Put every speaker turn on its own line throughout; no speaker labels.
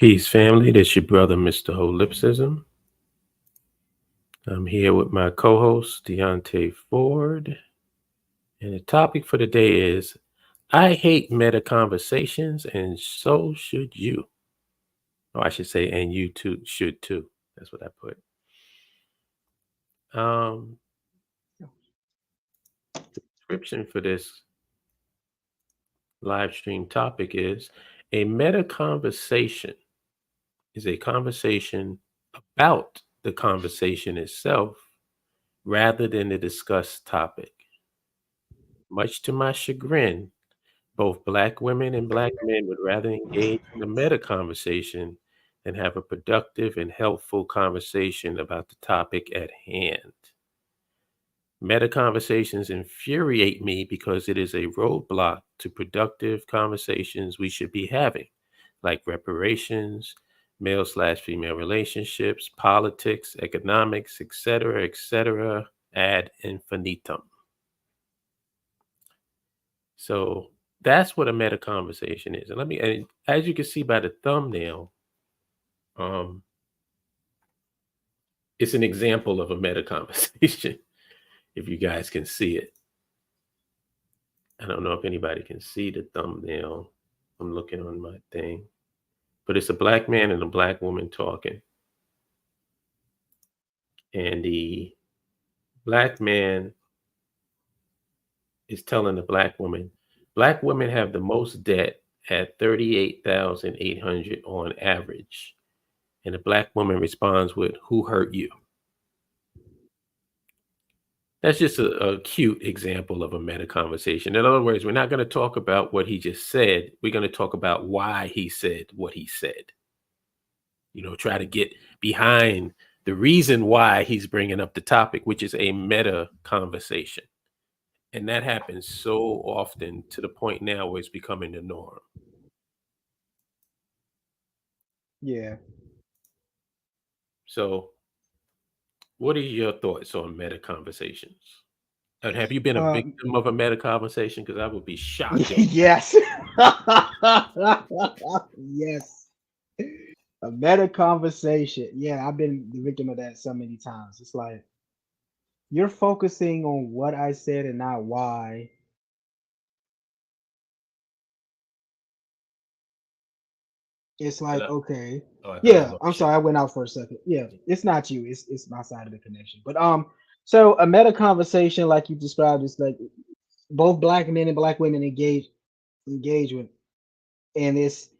Peace, family. This your brother, Mr. Holipsism. I'm here with my co-host, Deontay Ford. And the topic for today is, I hate meta conversations, and so should you. Or I should say, and you too should too. That's what I put. The description for this live stream topic is, a meta conversation is a conversation about the conversation itself rather than the discussed topic. Much to my chagrin, both Black women and Black men would rather engage in a meta conversation than have a productive and helpful conversation about the topic at hand. Meta conversations infuriate me because it is a roadblock to productive conversations we should be having, like reparations, male/female relationships, politics, economics, etc., ad infinitum. So that's what a meta conversation is. And as you can see by the thumbnail, um, it's an example of a meta conversation, if you guys can see it. I don't know if anybody can see the thumbnail. I'm looking on my thing. But it's a Black man and a Black woman talking. And the Black man is telling the Black woman, Black women have the most debt at $38,800 on average. And the Black woman responds with, who hurt you? That's just a cute example of a meta conversation. In other words, we're not going to talk about what he just said. We're going to talk about why he said what he said. Try to get behind the reason why he's bringing up the topic, which is a meta conversation. And that happens so often to the point now where it's becoming the norm.
Yeah.
So, what are your thoughts on meta conversations? And have you been a
Um,
victim of a meta conversation? Because I would be shocked if
yes. Yes. A meta conversation. Yeah, I've been the victim of that so many times. It's like you're focusing on what I said and not why. It's like,
Hello?
okay.
Oh, I thought I
Yeah, I'm
lost you.
sorry, I went out for a second. Yeah, it's not you, it's my side of the connection. But so a meta conversation like you described is like both black men and black women engage with, and it's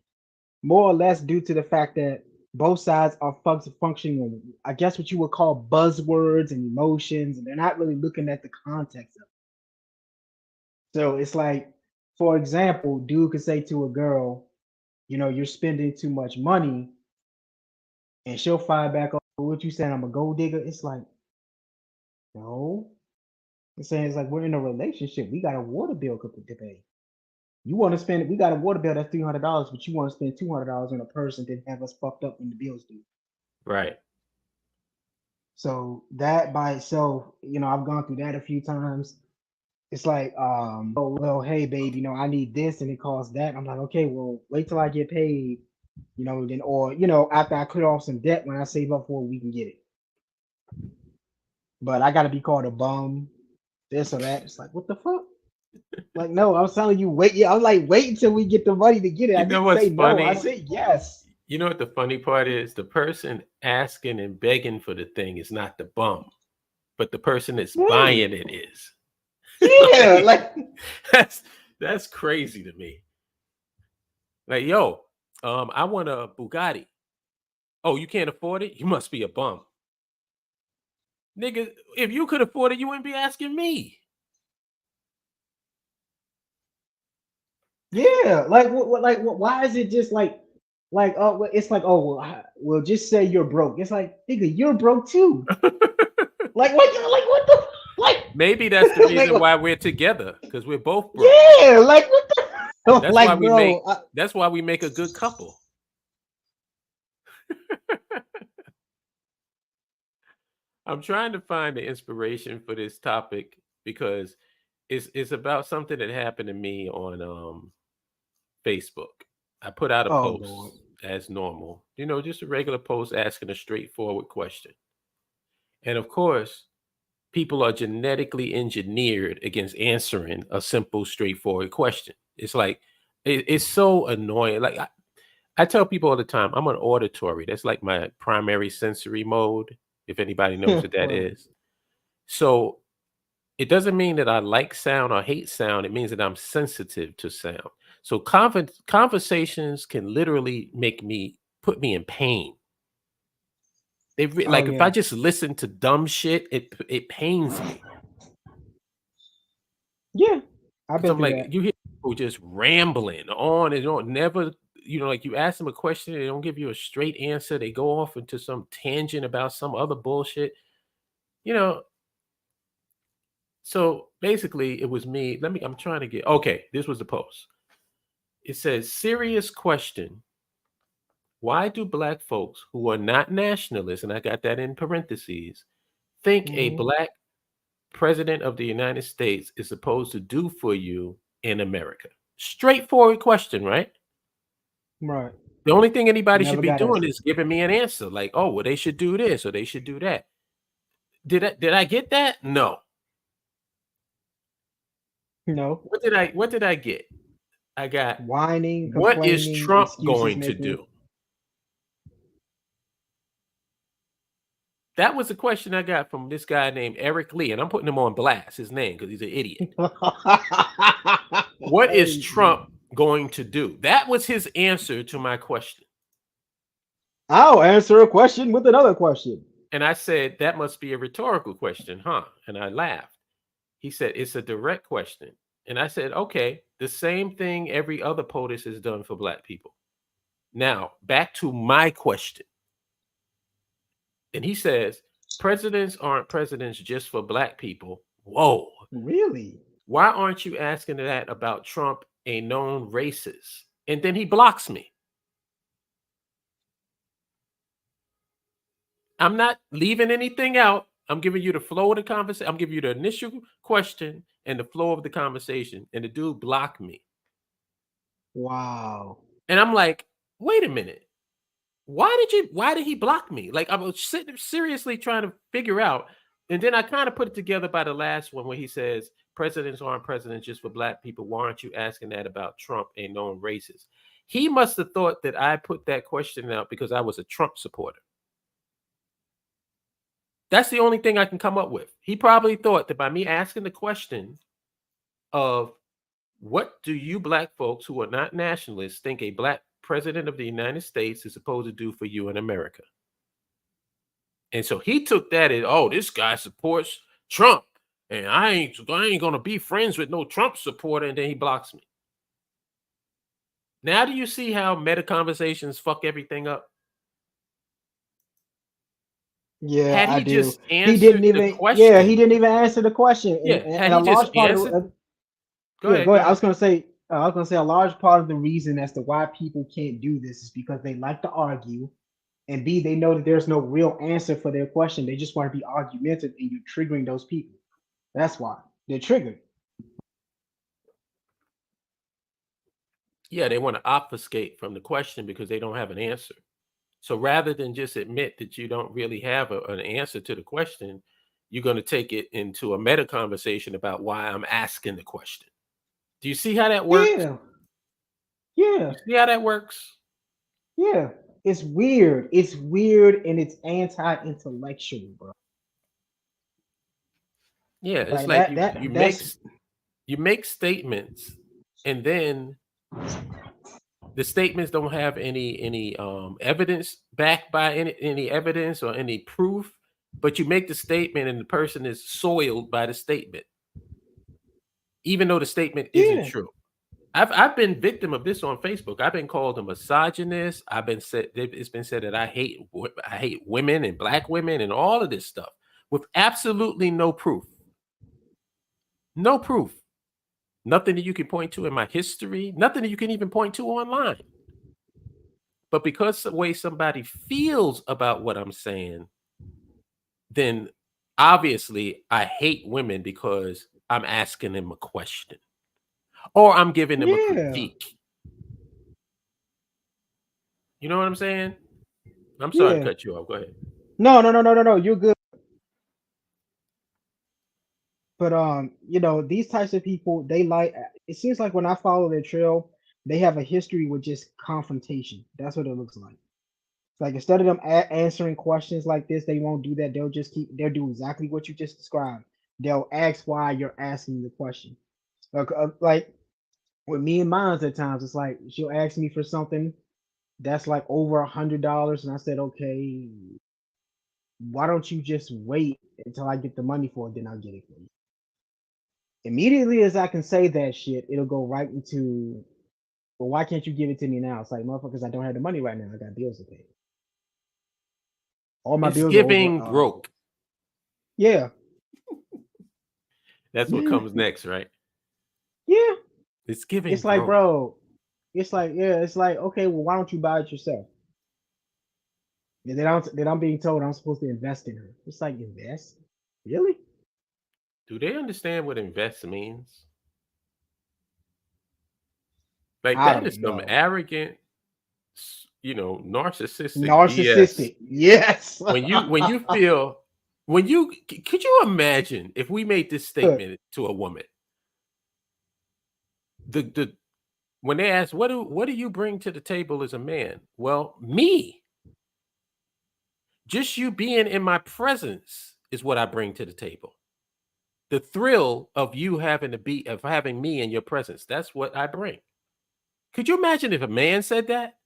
more or less due to the fact that both sides are functioning on, I guess, what you would call buzzwords and emotions, and they're not really looking at the context of it. So it's like, for example, dude could say to a girl, you're spending too much money, and she'll fire back on what you saying, I'm a gold digger. It's like, no. I'm saying it's like we're in a relationship. We got a water bill to pay. You want to spend? We got a water bill that's $300, but you want to spend $200 on a person that have us fucked up when the bills due.
Right.
So that by itself, I've gone through that a few times. It's like, oh well, hey babe, I need this and it costs that. I'm like, okay, well, wait till I get paid, then or after I clear off some debt when I save up for it, we can get it. But I gotta be called a bum, this or that. It's like, what the fuck? Like, no, I was telling you, wait. Yeah, I was like, wait until we get the money to get it. I
You know
didn't
what's
say no. I
funny?
said yes.
You know what the funny part is? The person asking and begging for the thing is not the bum, but the person that's
Right.
buying it is.
Yeah,
Like,
like
that's crazy to me. Like, yo, I want a Bugatti. Oh, you can't afford it? You must be a bum. Nigga, if you could afford it, you wouldn't be asking me.
yeah, like why is it just like oh it's like oh well, well just say you're broke. It's like nigga, you're broke too. Like what the like
Maybe that's the
like
reason why we're together, because we're both broke.
yeah, like what the
That's why
like
we
bro.
make that's why we make a good couple. I'm trying to find the inspiration for this topic because it's about something that happened to me on Facebook. I put out a
Oh
post
Lord.
as normal. Just a regular post asking a straightforward question. And of course, people are genetically engineered against answering a simple, straightforward question. It's like, it's so annoying. Like, I tell people all the time, I'm an auditory. That's like my primary sensory mode, if anybody knows what that
Right.
is. So it doesn't mean that I like sound or hate sound. It means that I'm sensitive to sound. So conversations can literally put me in pain.
Oh
Like if I
yeah.
just listen to dumb shit, it pains me.
Yeah. I've
Because
been
I'm
through
like,
that.
you hear people just rambling on and on, never, like you ask them a question, they don't give you a straight answer. They go off into some tangent about some other bullshit. You know, so basically it was me. I'm trying to get, okay, this was the post. It says, serious question. Why do black folks who are not nationalists, and I got that in parentheses, think a
Hmm.
black president of the United States is supposed to do for you in America? Straightforward question, right?
Right.
The only thing anybody should
Never
be
got
doing
answered.
is giving me an answer like, oh, well, they should do this or they should do that. Did I get that? No.
No.
What did I get? I got,
Whining,
what is
complaining,
Trump
excuses
going to
making.
do? That was the question I got from this guy named Eric Lee, and I'm putting him on blast, his name, because he's an idiot. What is Trump going to do? That was his answer to my question.
I'll answer a question with another question.
And I said, that must be a rhetorical question, huh? And I laughed. He said, it's a direct question. And I said, okay, the same thing every other POTUS has done for black people. Now, back to my question. And he says, presidents aren't presidents just for black people. Whoa.
Really?
Why aren't you asking that about Trump, a known racist? And then he blocks me. I'm not leaving anything out. I'm giving you the flow of the conversation. I'm giving you the initial question and the flow of the conversation. And the dude blocked me.
Wow.
And I'm like, wait a minute. Why did he block me? Like, I was sitting seriously trying to figure out. And then I kind of put it together by the last one where he says, presidents aren't presidents just for black people. Why aren't you asking that about Trump, a known racist? He must have thought that I put that question out because I was a Trump supporter. That's the only thing I can come up with. He probably thought that by me asking the question of, what do you black folks who are not nationalists think a black president of the United States is supposed to do for you in America? And so he took that as, oh, this guy supports Trump, and I ain't gonna be friends with no Trump supporter, and then he blocks me. Now do you see how meta conversations fuck everything up?
Yeah,
Had
I
he
do.
just
He didn't
answered the
even. Yeah, he
question,
didn't even answer the question,
yeah, had
and a
he just
large part
answered,
of
go
yeah.
ahead,
Go
go
ahead. I
ahead.
was gonna say. I was gonna say a large part of the reason as to why people can't do this is because they like to argue, and B, they know that there's no real answer for their question. They just want to be argumentative, and you're triggering those people. That's why they're triggered.
Yeah, they want to obfuscate from the question because they don't have an answer. So rather than just admit that you don't really have an answer to the question, you're going to take it into a meta conversation about why I'm asking the question. Do you see how that works?
Yeah, yeah,
You see how that works?
yeah. It's weird. It's weird, and it's anti-intellectual, bro.
Yeah, it's
Like
like
that.
you
That
you make
that's
you make statements, and then the statements don't have any evidence backed by any evidence or any proof, but you make the statement and the person is soiled by the statement, even though the statement isn't
yeah,
true. I've been victim of this on Facebook. I've been called a misogynist. It's been said that I hate women and black women and all of this stuff with absolutely no proof. No proof. Nothing that you can point to in my history, nothing that you can even point to online. But because the way somebody feels about what I'm saying, then obviously I hate women because I'm asking them a question or I'm giving them a
yeah.
critique. You know what I'm saying? I'm sorry to
Yeah.
cut you off. Go ahead.
No, no, no, no, no, no. You're good. But these types of people, they like. It seems like when I follow their trail, they have a history with just confrontation. That's what it looks like. It's like instead of them answering questions like this, they won't do that. They'll just keep. They'll do exactly what you just described. They'll ask why you're asking the question. Like with me and mines at times, it's like she'll ask me for something that's like over $100, and I said, okay, why don't you just wait until I get the money for it, then I'll get it for you. Immediately as I can say that shit, it'll go right into, well, why can't you give it to me now? It's like, motherfuckers, I don't have the money right now. I got bills to pay. All my
It's
bills are over.
giving broke.
Yeah,
That's what comes next, right?
yeah.
It's giving
It's like,
broke.
bro, it's like, yeah, it's like, okay, well, why don't you buy it yourself? And then I'm being told I'm supposed to invest in her. It's like, invest? Really?
Do they understand what invest means? Like
I
that is
don't
some
know.
arrogant, narcissistic BS.
Narcissistic. Yes.
When you feel when you could you imagine if we made this statement to a woman? The when they ask what do you bring to the table as a man? Well, me. Just you being in my presence is what I bring to the table. The thrill of you having me in your presence. That's what I bring. Could you imagine if a man said that?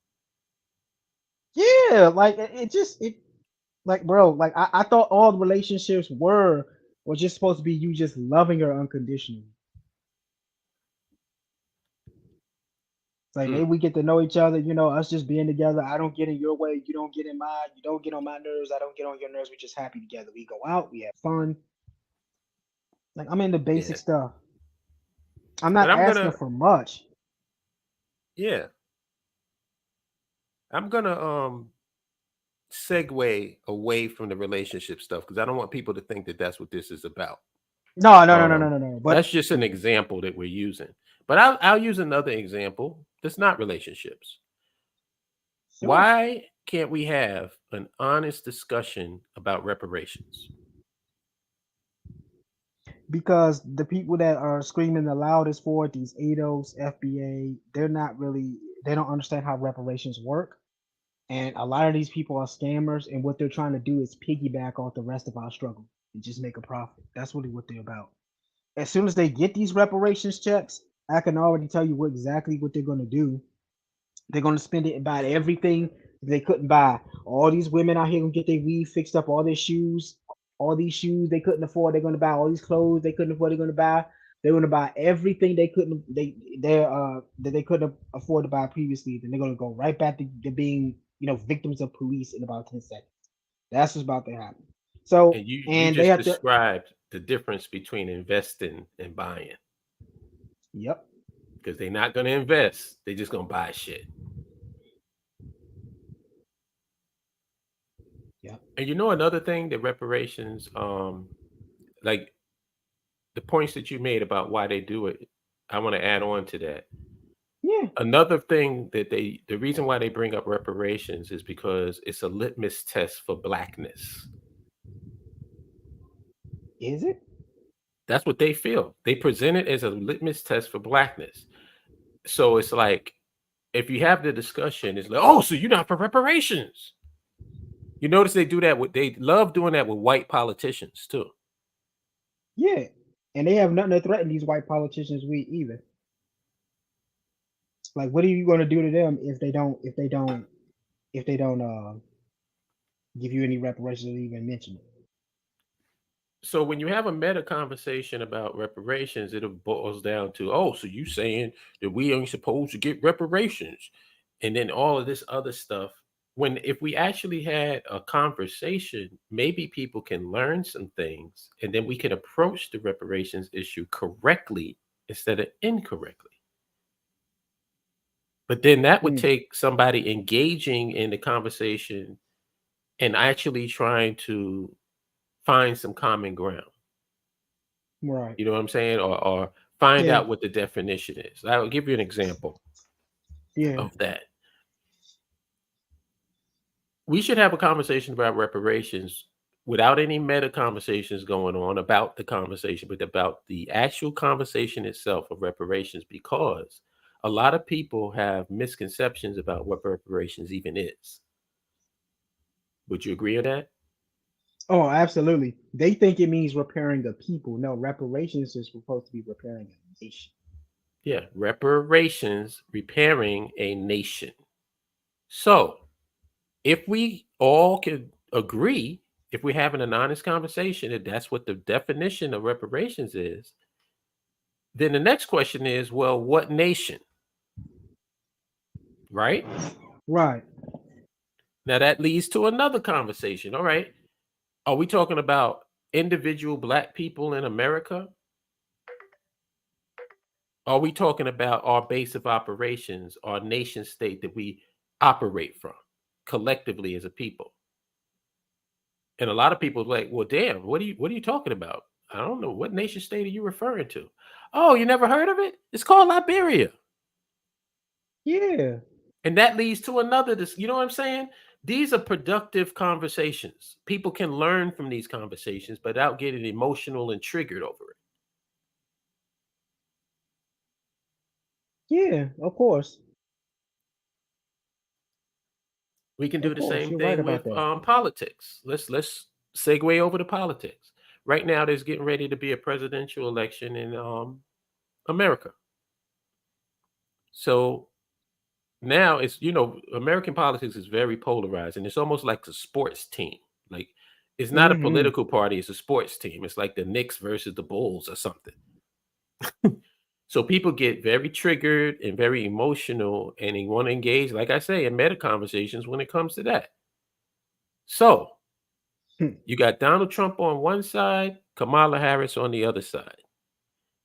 Yeah, like it like, bro, like I thought all the relationships were just supposed to be you just loving her unconditionally. It's like maybe
Mm.
we get to know each other, us just being together. I don't get in your way, you don't get in mine, you don't get on my nerves, I don't get on your nerves. We're just happy together. We go out, we have fun. Like I'm into basic
Yeah.
stuff. I'm
But
not asking for much.
yeah, I'm gonna segue away from the relationship stuff because I don't want people to think that that's what this is about.
No, no, no, no, no,
Um,
no, no.
that's
But
just an
yeah,
example that we're using. But I'll use another example that's not relationships.
sure.
Why can't we have an honest discussion about reparations?
Because the people that are screaming the loudest for it, these ADOS, FBA, they don't understand how reparations work. And a lot of these people are scammers, and what they're trying to do is piggyback off the rest of our struggle and just make a profit. That's really what they're about. As soon as they get these reparations checks, I can already tell you exactly what they're going to do. They're going to spend it and buy everything they couldn't buy. All these women out here gonna get their weave fixed up, all these shoes they couldn't afford. They're going to buy all these clothes they couldn't afford. They're going to buy. They're going to buy everything that they couldn't afford to buy previously. Then they're going to go right back to being victims of police in about 10 seconds. That's what's about to happen. So
And you
and they
just
have to.
described the difference between investing and buying
Yep.
because they're not going to invest; they're just going to buy shit.
Yep.
And another thing that reparations, like the points that you made about why they do it, I want to add on to that.
Yeah.
Another thing that the reason why they bring up reparations is because it's a litmus test for blackness.
Is it?
That's what they feel. They present it as a litmus test for blackness. So it's like if you have the discussion, it's like, oh, so you're not for reparations. You notice they love doing that with white politicians too.
Yeah. And they have nothing to threaten these white politicians with either. Like, what are you going to do to them if they don't give you any reparations or even mention it?
So when you have a meta conversation about reparations, it boils down to, oh, so you saying that we ain't supposed to get reparations, and then all of this other stuff. When if we actually had a conversation, maybe people can learn some things, and then we can approach the reparations issue correctly instead of incorrectly. But then that would
Hmm.
take somebody engaging in the conversation and actually trying to find some common ground.
Right.
You know what I'm saying? Or find
Yeah.
out what the definition is. I'll give you an example
Yeah.
of that. We should have a conversation about reparations without any meta conversations going on about the conversation, but about the actual conversation itself of reparations, because a lot of people have misconceptions about what reparations even is. Would you agree on that?
Oh, absolutely. They think it means repairing the people. No, reparations is supposed to be repairing a nation.
Yeah, reparations, repairing a nation. So, if we all could agree, if we're having an honest conversation, that that's what the definition of reparations is, then the next question is, well, what nation, right?
Right.
Now that leads to another conversation. All right. Are we talking about individual black people in America? Are we talking about our base of operations, our nation state that we operate from collectively as a people? And a lot of people are like, well, damn, what are you talking about? I don't know. What nation state are you referring to? Oh, you never heard of it? It's called Liberia.
Yeah.
And that leads to another, you know what I'm saying? These are productive conversations. People can learn from these conversations without getting emotional and triggered over it.
Yeah. Of course.
We can do
Of
the
course.
same
You're right
thing
about
with
that.
politics. Let's segue over to politics. Right now, there's getting ready to be a presidential election in America. So now it's, American politics is very polarized, and it's almost like a sports team. Like, it's not a
Hmm.
political party, it's a sports team. It's like the Knicks versus the Bulls or something. So people get very triggered and very emotional, and they want to engage, like I say, in meta conversations when it comes to that. So you got Donald Trump on one side, Kamala Harris on the other side.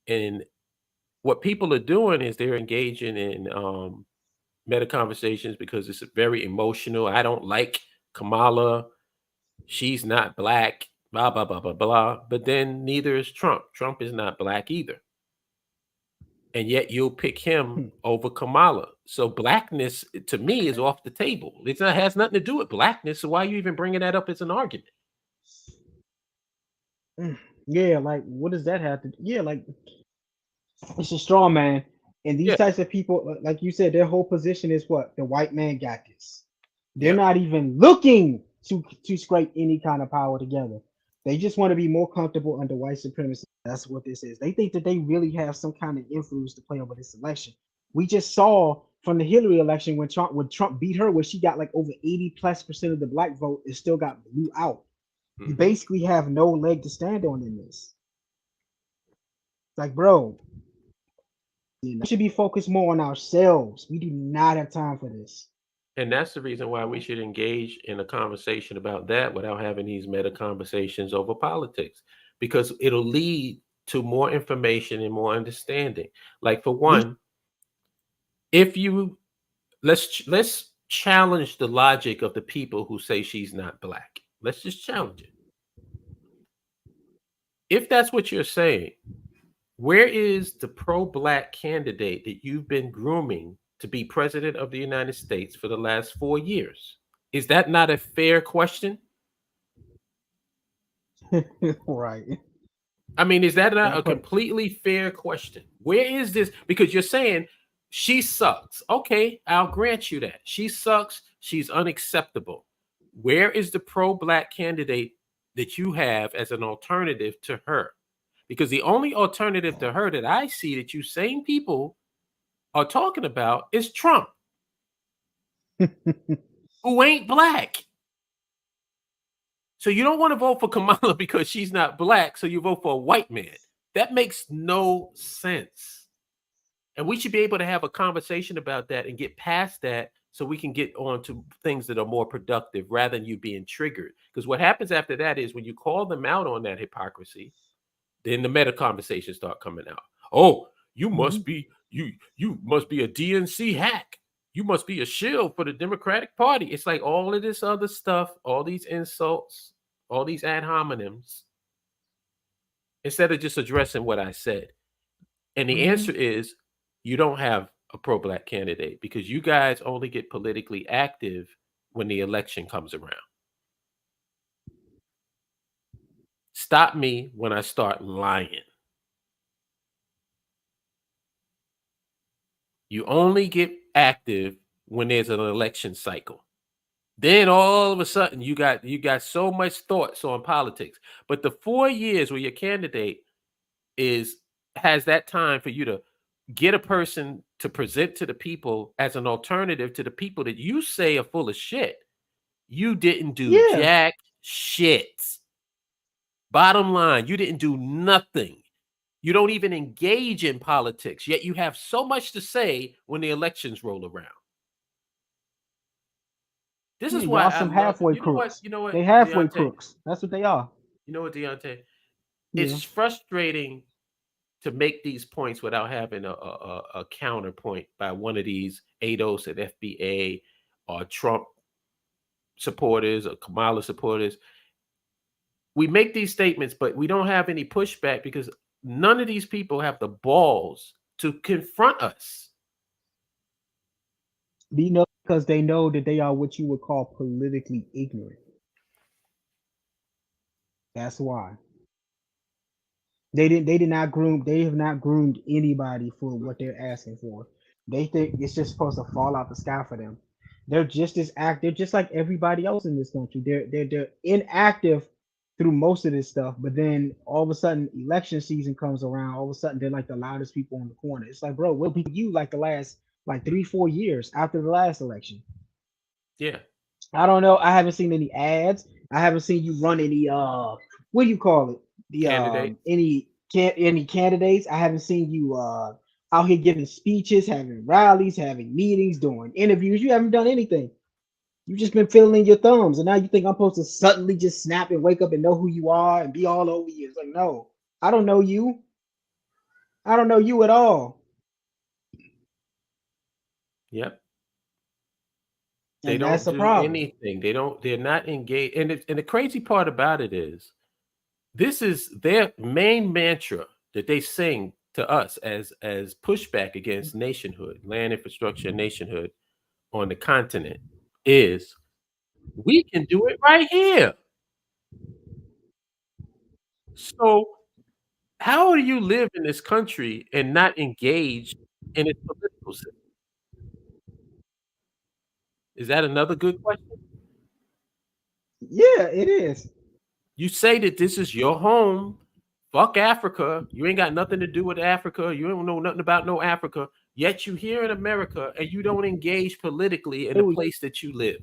And what people are doing is they're engaging in meta conversations because it's very emotional. I don't like Kamala. She's not black, blah, blah, blah, blah, blah. But then neither is Trump. Trump is not black either. And yet you'll pick him over Kamala. So blackness to me is off the table. It has nothing to do with blackness. So why are you even bringing that up as an argument?
Yeah. Like, what does that have to? Yeah. Like, it's a straw man. And these
Yeah,
types of people, like you said, their whole position is what? The white man got this. They're
yeah.
not even looking to scrape any kind of power together. They just want to be more comfortable under white supremacy. That's what this is. They think that they really have some kind of influence to play over this election. We just saw from the Hillary election when Trump beat her, where she got like over 80+% of the black vote, it still got blew out. You
Hmm.
basically have no leg to stand on in this. It's like, bro, we should be focused more on ourselves. We do not have time for this.
And that's the reason why we should engage in a conversation about that without having these meta conversations over politics, because it'll lead to more information and more understanding. Like, for
We
one, if you let's challenge the logic of the people who say she's not black. Let's just challenge it. If that's what you're saying, where is the pro-black candidate that you've been grooming to be president of the United States for the last 4 years? Is that not a fair question?
right.
I mean, is that not a
That part.
completely fair question? Where is this? Because you're saying she sucks. Okay, I'll grant you that. She sucks. She's unacceptable. Where is the pro-black candidate that you have as an alternative to her? Because the only alternative to her that I see that you same people are talking about is Trump, who ain't black. So you don't want to vote for Kamala because she's not black, so you vote for a white man. That makes no sense. And we should be able to have a conversation about that and get past that so we can get on to things that are more productive rather than you being triggered. Because what happens after that is when you call them out on that hypocrisy, then the meta conversations start coming out. Oh,
Mhm.
you must be a DNC hack. You must be a shill for the Democratic Party. It's like all of this other stuff, all these insults, all these ad hominems, instead of just addressing what I said. And the
Mhm.
answer is you don't have a pro-black candidate because you guys only get politically active when the election comes around. Stop me when I start lying. You only get active when there's an election cycle. Then all of a sudden you got so much thoughts on politics. But the 4 years where your candidate is has that time for you to get a person to present to the people as an alternative to the people that you say are full of shit. You didn't do
Yeah,
jack shit. Bottom line, you didn't do nothing. You don't even engage in politics, yet you have so much to say when the elections roll around. This
yeah,
is why
y'all
I
some
love,
halfway
you know what,
crooks. They halfway
Deontay,
crooks. That's what they are.
Deontay,
Yeah.
it's frustrating to make these points without having a counterpoint by one of these ADOS at FBA or Trump supporters or Kamala supporters. We make these statements, but we don't have any pushback because none of these people have the balls to confront us.
You know, because they know that they are what you would call politically ignorant. That's why. They did not groom they have not groomed anybody for what they're asking for. They think it's just supposed to fall out the sky for them. They're just like everybody else in this country. They're inactive through most of this stuff, but then all of a sudden election season comes around, all of a sudden they're like the loudest people on the corner. It's like, bro, what people you like the last like 3-4 years after the last election?
Yeah,
I don't know. I haven't seen any ads. I haven't seen you run any what do you call it? The
candidate.
any candidates. I haven't seen you out here giving speeches, having rallies, having meetings, doing interviews. You haven't done anything. You've just been fiddling your thumbs, and now you think I'm supposed to suddenly just snap and wake up and know who you are and be all over you. It's like, no, I don't know you. I don't know you at all.
Yep. They
And
don't
that's a
do
problem.
anything. They're not engaged. And the crazy part about it is this is their main mantra that they sing to us as pushback against nationhood, land infrastructure, nationhood on the continent is we can do it right here. So how do you live in this country and not engage in its political system? Is that another good question?
Yeah, it is.
You say that this is your home. Fuck Africa. You ain't got nothing to do with Africa. You don't know nothing about no Africa. Yet you here in America and you don't engage politically in the
Oh,
place that you live.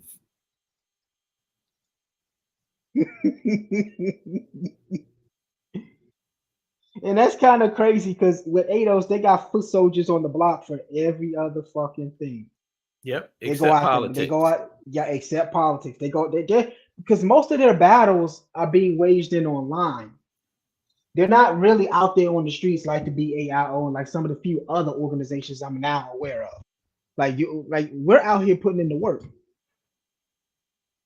and that's kind of crazy because with ADOS, they got foot soldiers on the block for every other fucking thing.
Yep.
They go
Except
after them. They go
politics.
out, yeah, except politics. They because most of their battles are being waged in online. They're not really out there on the streets like the BAIO and like some of the few other organizations I'm now aware of. Like we're out here putting in the work.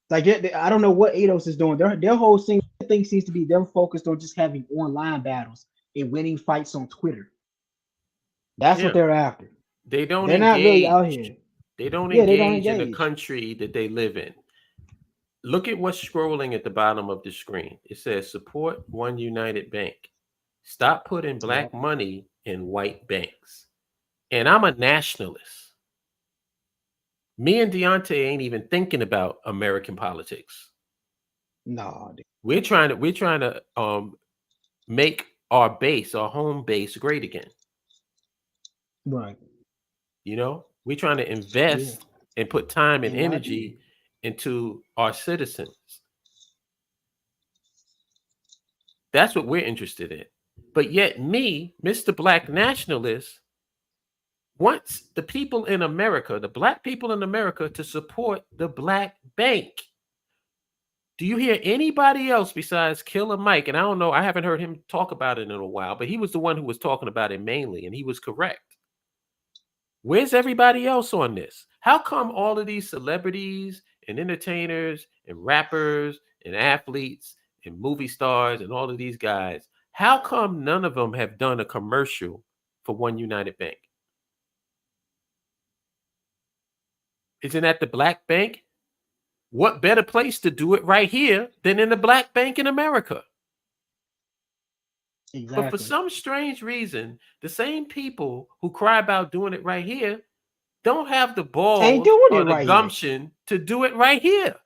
Like I don't know what ADOS is doing. Their whole thing seems to be them focused on just having online battles and winning fights on Twitter. That's what
Yeah.
they're after.
They don't
They're not really out
engage.
here.
They don't
Yeah, they don't
engage in the
engage.
country that they live in. Look at what's scrolling at the bottom of the screen. It says support One United Bank. Stop putting black
Yep.
money in white banks. And I'm a nationalist. Me and Deontay ain't even thinking about American politics.
No,
We're trying to make our base, our home base, great again.
right.
We're trying to
Yeah.
invest and put time and
And why do you?
energy into our citizens. That's what we're interested in. But yet, me, Mr. Black Nationalist, wants the people in America, the black people in America, to support the black bank. Do you hear anybody else besides Killer Mike? And I don't know, I haven't heard him talk about it in a while, but he was the one who was talking about it mainly, and he was correct. Where's everybody else on this? How come all of these celebrities and entertainers and rappers and athletes and movie stars and all of these guys, how come none of them have done a commercial for One United Bank? Isn't that the black bank? What better place to do it right here than in the black bank in America? But for
Exactly.
some strange reason, the same people who cry about doing it right here don't have the
Ain't
balls
doing it
or the
right here.
gumption to do it right here.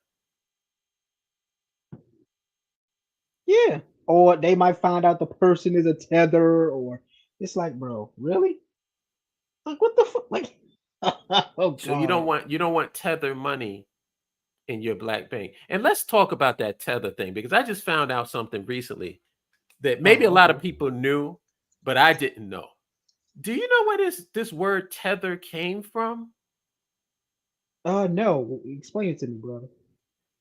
Yeah. Or they might find out the person is a tether, or it's like, bro, really? Like, what the fuck? Like, oh
So you don't
God.
want tether money in your black bank. And let's talk about that tether thing, because I just found out something recently that maybe a
Oh,
lot of
okay.
people knew, but I didn't know. Do you know where this word tether came from?
No. Explain it to me, brother.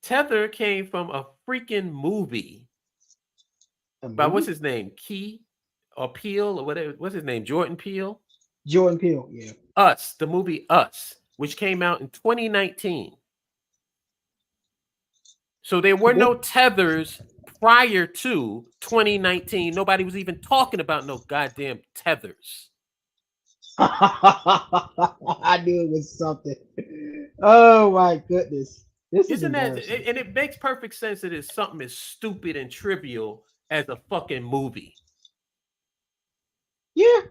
Tether came from a freaking movie
A
by what's
movie?
his name? Key or Peel or whatever. What's his name? Jordan Peele?
Jordan Peele. Yeah.
Us, the movie Us, which came out in 2019. So there were no tethers prior to 2019. Nobody was even talking about no goddamn tethers.
I knew it was something. Oh my goodness. This is
Isn't that,
embarrassing.
and it makes perfect sense that it's something as stupid and trivial as a fucking movie.
Yeah.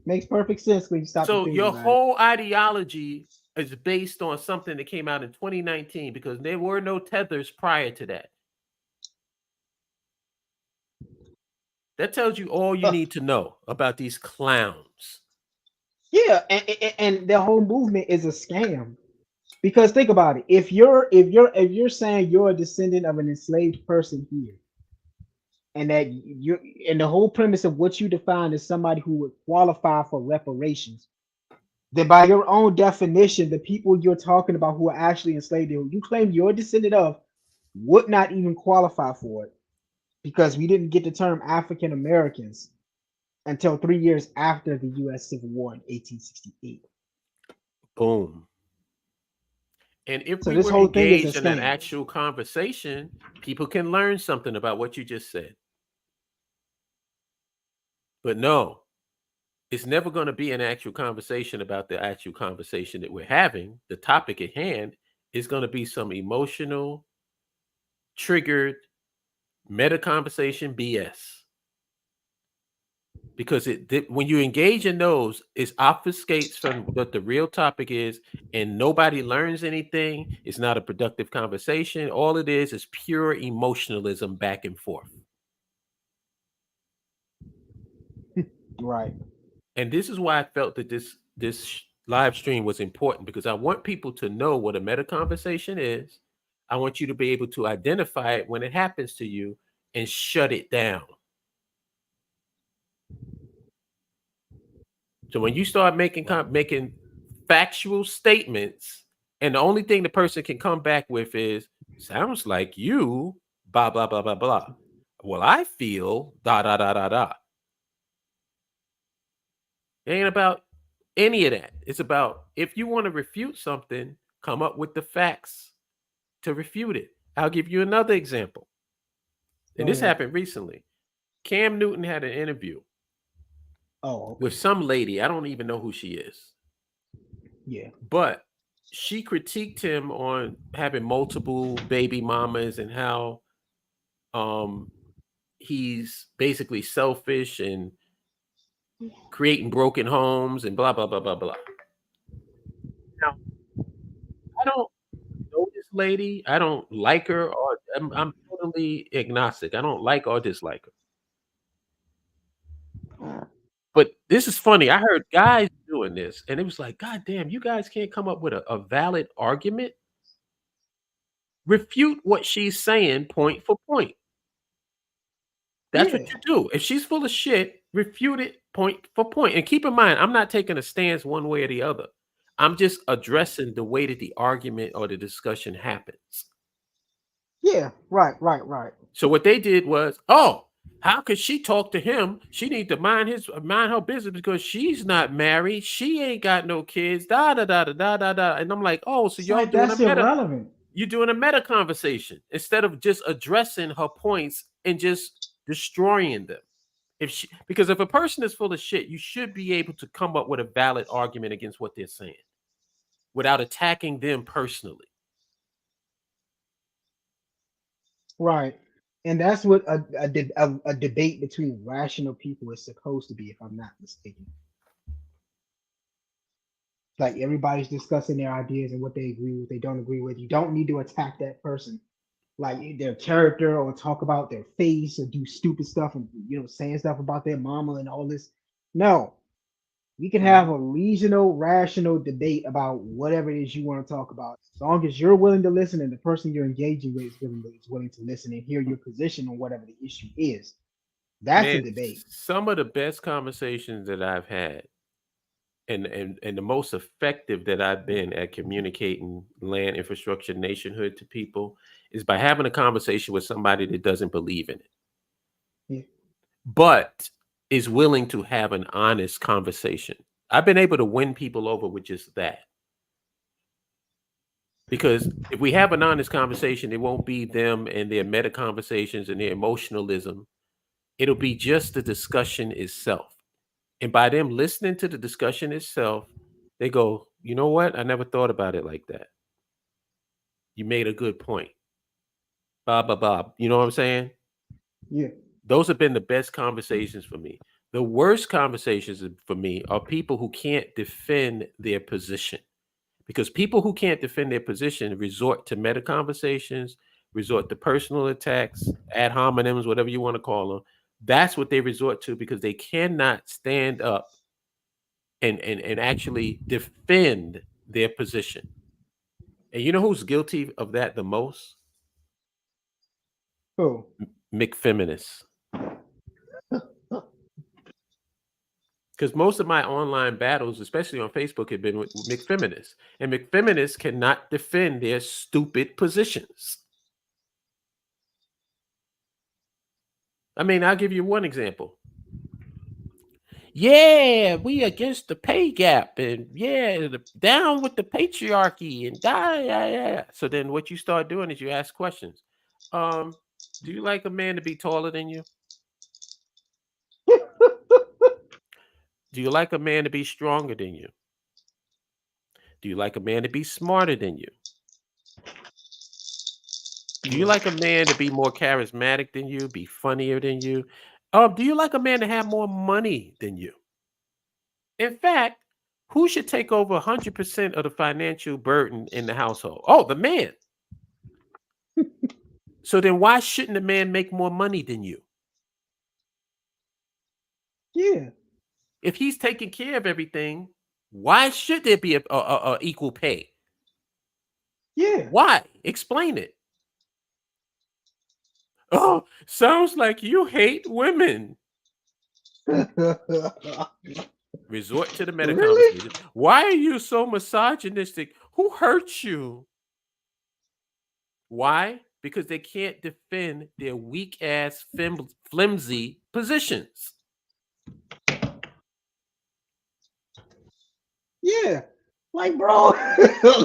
Makes perfect sense when you stop to
So
think
your
about it.
whole ideology is based on something that came out in 2019 because there were no tethers prior to that. That tells you all you need to know about these clowns.
Yeah, and the whole movement is a scam. Because think about it. If you're saying you're a descendant of an enslaved person here, and that you and the whole premise of what you define as somebody who would qualify for reparations, then by your own definition, the people you're talking about who are actually enslaved, who you claim you're a descendant of, would not even qualify for it because we didn't get the term African Americans until 3 years after the U.S. Civil War in 1868.
Boom. And if
So
we
this
were
whole thing is a
engaged in an
scam.
actual conversation, people can learn something about what you just said. But no, it's never going to be an actual conversation about the actual conversation that we're having. The topic at hand is going to be some emotional, triggered, meta conversation BS. Because when you engage in those, it obfuscates from what the real topic is, and nobody learns anything. It's not a productive conversation. All it is pure emotionalism back and forth.
Right.
And this is why I felt that this live stream was important, because I want people to know what a meta conversation is. I want you to be able to identify it when it happens to you and shut it down. So when you start making factual statements, and the only thing the person can come back with is sounds like you blah blah blah blah blah. Well, I feel da da da da da. It ain't about any of that. It's about, if you want to refute something, come up with the facts to refute it. I'll give you another example. And
Go
this
ahead.
happened recently. Cam Newton had an interview
Oh,
with
okay.
some lady. I don't even know who she is.
Yeah.
But she critiqued him on having multiple baby mamas and how um he's basically selfish and creating broken homes and blah blah blah blah blah. Now, I don't know this lady. I don't like her, or I'm totally agnostic. I don't like or dislike her. But this is funny. I heard guys doing this, and it was like, God damn, you guys can't come up with a valid argument. Refute what she's saying point for point. That's what
Yeah.
you do. If she's full of shit, refute it point for point. And keep in mind, I'm not taking a stance one way or the other. I'm just addressing the way that the argument or the discussion happens.
Yeah. Right. Right. Right.
So what they did was, oh, how could she talk to him? She need to mind her business because she's not married. She ain't got no kids. Da da da da da da da. And I'm like, oh, so
It's
y'all
like
doing a
that's
meta?
irrelevant.
You're doing a meta conversation instead of just addressing her points and just destroying them. Because if a person is full of shit, you should be able to come up with a valid argument against what they're saying without attacking them personally.
Right. And that's what a debate between rational people is supposed to be, if I'm not mistaken. Like everybody's discussing their ideas and what they agree with, they don't agree with. You don't need to attack that person, like their character, or talk about their face, or do stupid stuff, and saying stuff about their mama and all this. No, we can have
Mhm.
a reasonable, rational debate about whatever it is you want to talk about, as long as you're willing to listen and the person you're engaging with is willing to listen and hear your position on whatever the issue is. That's a
Man,
debate.
some of the best conversations that I've had and the most effective that I've been at communicating land infrastructure nationhood to people is by having a conversation with somebody that doesn't believe in it,
Yeah.
but is willing to have an honest conversation. I've been able to win people over with just that. Because if we have an honest conversation, it won't be them and their meta conversations and their emotionalism. It'll be just the discussion itself. And by them listening to the discussion itself, they go, you know what? I never thought about it like that. You made a good point. Bob, bob, bob. You know what I'm saying?
Yeah.
Those have been the best conversations for me. The worst conversations for me are people who can't defend their position. Because people who can't defend their position resort to meta conversations, resort to personal attacks, ad hominems, whatever you want to call them. That's what they resort to because they cannot stand up and actually defend their position. And you know who's guilty of that the most?
Cool.
McFeminists. Because most of my online battles, especially on Facebook, have been with McFeminists. And McFeminists cannot defend their stupid positions. I mean, I'll give you one example. Yeah, we against the pay gap, and yeah, down with the patriarchy, and die, yeah, yeah. So then, what you start doing is you ask questions. Um, do you like a man to be taller than you? Do you like a man to be stronger than you? Do you like a man to be smarter than you? Do you
Yeah.
like a man to be more charismatic than you, be funnier than you? Do you like a man to have more money than you? In fact, who should take over 100% of the financial burden in the household? Oh, the man. So then why shouldn't the man make more money than you?
Yeah.
If he's taking care of everything, why should there be a equal pay?
Yeah.
Why? Explain it. Oh, sounds like you hate women. Resort to the meta
Really?
conversation. Why are you so misogynistic? Who hurt you? Why? Because they can't defend their weak ass, flimsy positions.
Yeah. Like, bro,